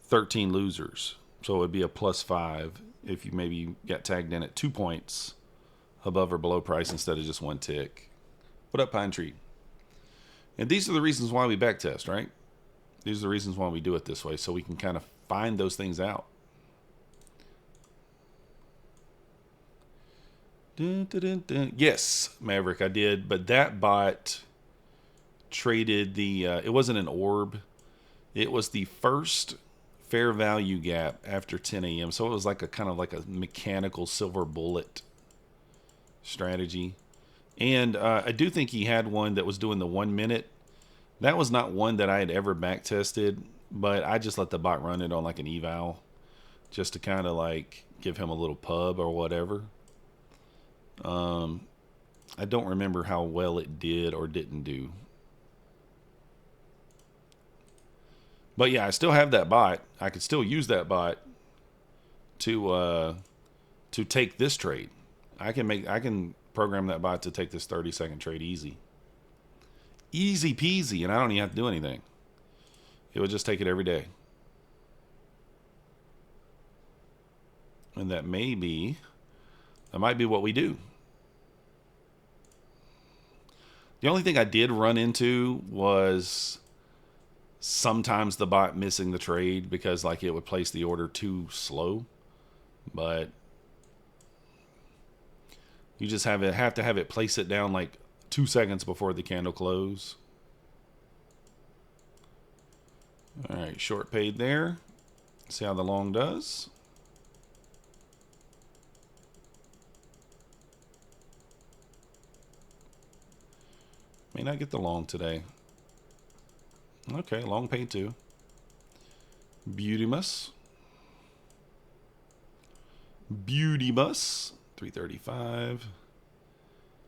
13 losers. So it would be a +5 if you maybe got tagged in at 2 points above or below price instead of just 1 tick. What up, Pine Tree? And these are the reasons why we backtest, right? These are the reasons why we do it this way, so we can kind of find those things out. Dun, dun, dun, dun. Yes, Maverick, I did, but that bot traded the, it wasn't an orb. It was the first fair value gap after 10 a.m. So it was like a kind of like a mechanical silver bullet strategy. And I do think he had one that was doing the 1 minute. That was not one that I had ever back tested, but I just let the bot run it on like an eval just to kind of like give him a little pub or whatever. I don't remember how well it did or didn't do. But yeah, I still have that bot. I could still use that bot to take this trade. I can program that bot to take this 30-second trade easy. Easy peasy, and I don't even have to do anything. It would just take it every day. And that might be what we do. The only thing I did run into was sometimes the bot missing the trade because like it would place the order too slow, but you just have to have it place it down like 2 seconds before the candle close. All right, short paid there. See how the long does. May not get the long today. Okay, long paid too. Beauty-mus. 335.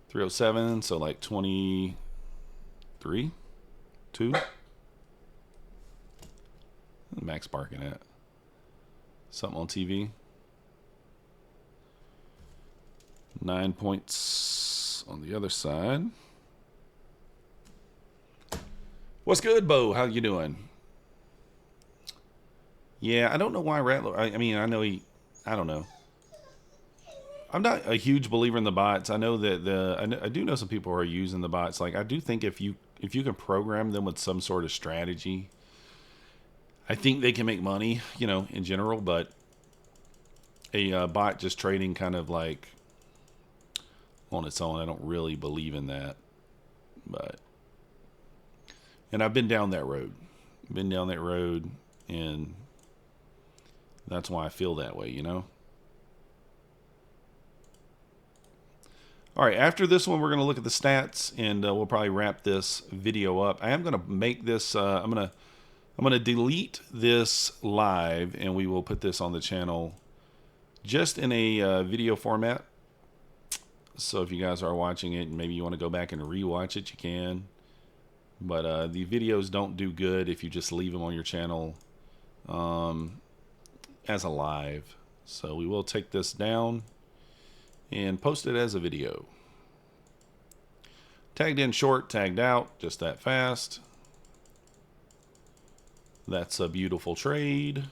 307, so like 23. 2. Max barking at. Something on TV. 9 points on the other side. What's good, Bo? How you doing? Yeah, I don't know why Rattler. I mean, I know I don't know. I'm not a huge believer in the bots. I know that I do know some people who are using the bots. Like, I do think if you can program them with some sort of strategy, I think they can make money, you know, in general. But a bot just trading kind of like on its own, I don't really believe in that. But. And I've been down that road. And that's why I feel that way, you know? All right, after this one, we're going to look at the stats, and we'll probably wrap this video up. I am going to make this, I'm going to delete this live, and we will put this on the channel just in a video format. So if you guys are watching it, and maybe you want to go back and rewatch it, you can. But the videos don't do good if you just leave them on your channel as a live. So we will take this down and post it as a video. Tagged in short, tagged out, just that fast. That's a beautiful trade.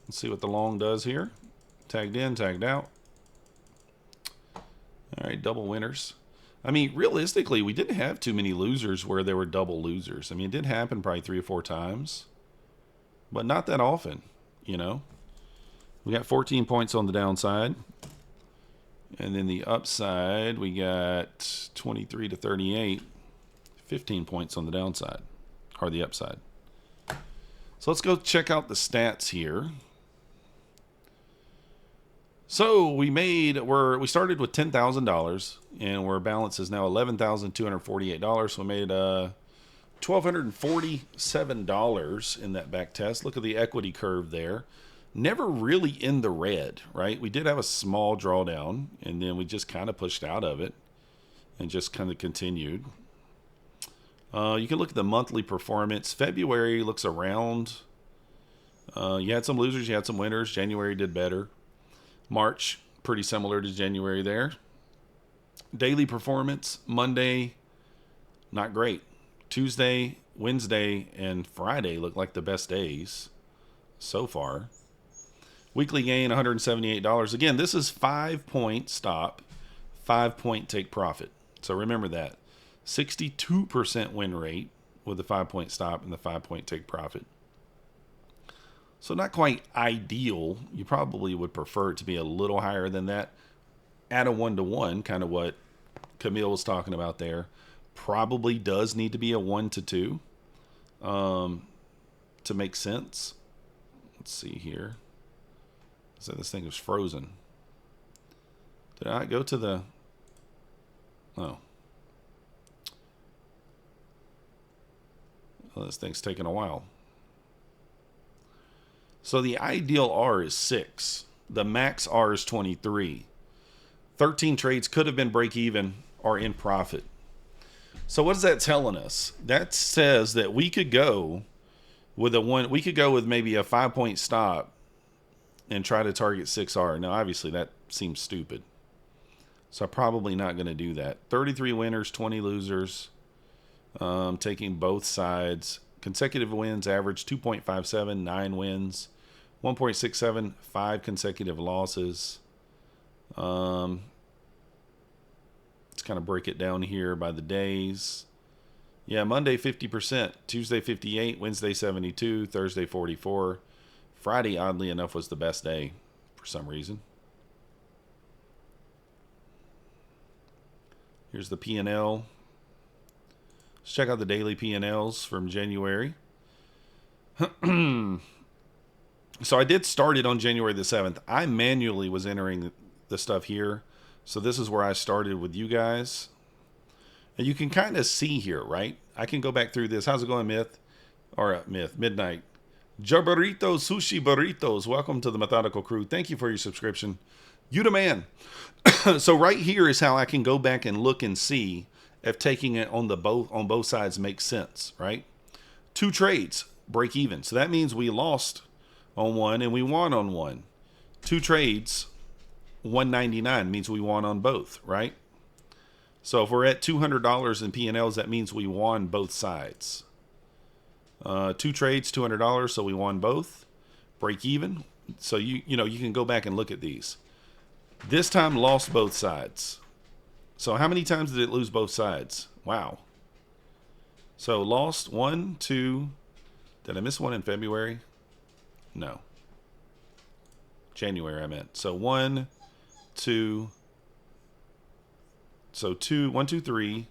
Let's see what the long does here. Tagged in, tagged out. All right, double winners. I mean, realistically, we didn't have too many losers where there were double losers. I mean, it did happen probably 3 or 4 times, but not that often, you know. We got 14 points on the downside. And then the upside, we got 23 to 38, 15 points on the downside, or the upside. So let's go check out the stats here. So we started with $10,000, and our balance is now $11,248. So we made $1,247 in that back test. Look at the equity curve there. Never really in the red, right? We did have a small drawdown, and then we just kind of pushed out of it and just kind of continued. You can look at the monthly performance. February looks around. You had some losers, you had some winners. January did better. March, pretty similar to January there. Daily performance, Monday, not great. Tuesday, Wednesday, and Friday look like the best days so far. Weekly gain, $178. Again, this is 5-point stop, 5-point take profit. So remember that. 62% win rate with the 5-point stop and the 5-point take profit. So not quite ideal. You probably would prefer it to be a little higher than that. At a 1-to-1, kind of what Camille was talking about there. Probably does need to be a 1-to-2 to make sense. Let's see here. So this thing is frozen. Did I go to the... Oh. Well, this thing's taking a while. So the ideal R is 6. The max R is 23. 13 trades could have been break even or in profit. So what is that telling us? That says that we could go with maybe a 5-point stop and try to target 6R. Now, obviously, that seems stupid. So I'm probably not going to do that. 33 winners, 20 losers. Taking both sides. Consecutive wins average 2.57, 9 wins. 1.67, 5 consecutive losses. Let's kind of break it down here by the days. Yeah, Monday 50%, Tuesday 58, Wednesday 72, Thursday 44. Friday, oddly enough, was the best day for some reason. Here's the P&L. Let's check out the daily P&Ls from January. So I did start it on January the 7th. I manually was entering the stuff here. So this is where I started with you guys. And you can kind of see here, right? I can go back through this. How's it going, Myth? Or Myth, Midnight. Jabaritos, Sushi Burritos. Welcome to the Methodical Crew. Thank you for your subscription. You the man. So right here is how I can go back and look and see if taking it on both sides makes sense, right? 2 trades, break even. So that means we lost on one and we won on one. 2 trades, $199 means we won on both, right? So if we're at $200 in P&Ls, that means we won both sides. 2 trades, $200, so we won both. Break even. So you can go back and look at these. This time lost both sides. So how many times did it lose both sides? Wow. So lost 1, 2. Did I miss one in February? No. January I meant. So 1, 2. So 1, 2, 3.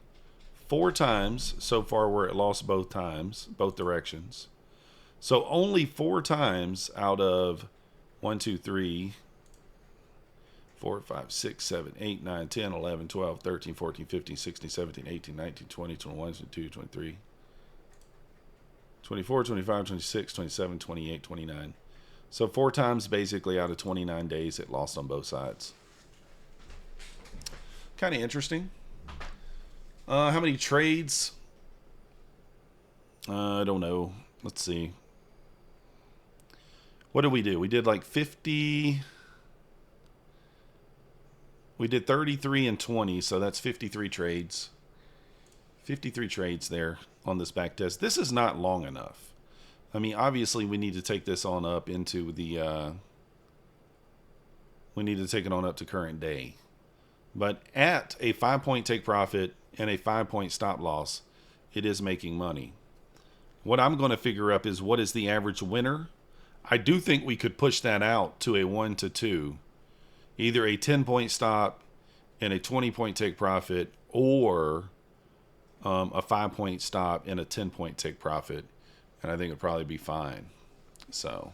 4 times so far where it lost both times, both directions. So only 4 times out of 1, 2, 3, 4, 5, 6, 7, 8, 9, 10, 11, 12, 13, 14, 15, 16, 17, 18, 19, 20, 21, 22, 23, 24, 25, 26, 27, 28, 29. So 4 times basically out of 29 days it lost on both sides. Kind of interesting. How many trades? I don't know. Let's see. What did we do? We did like 50. We did 33 and 20, so that's 53 trades. 53 trades there on this back test. This is not long enough. I mean, obviously we need to take this on up into the... we need to take it on up to current day. But at a 5-point take profit and a 5-point stop loss, it is making money. What I'm going to figure up is what is the average winner. I do think we could push that out to a 1 to 2. Either a 10-point stop and a 20-point take profit, or a 5-point stop and a 10-point take profit, and I think it'd probably be fine. So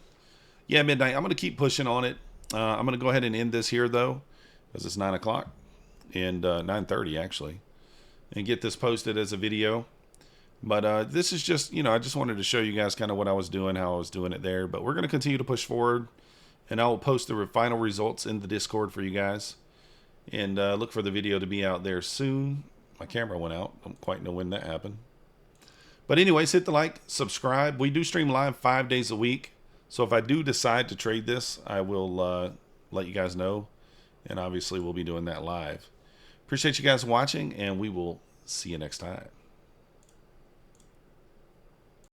yeah, midnight, I'm going to keep pushing on it. I'm going to go ahead and end this here though, because it's 9 o'clock and 9:30 actually, and get this posted as a video. But this is just, I just wanted to show you guys kind of what I was doing, how I was doing it there. But we're going to continue to push forward, and I will post the final results in the Discord for you guys. And look for the video to be out there soon. My camera went out. Don't quite know when that happened. But anyways, hit the like, subscribe. We do stream live 5 days a week. So if I do decide to trade this, I will let you guys know. And obviously we'll be doing that live. Appreciate you guys watching, and we will see you next time.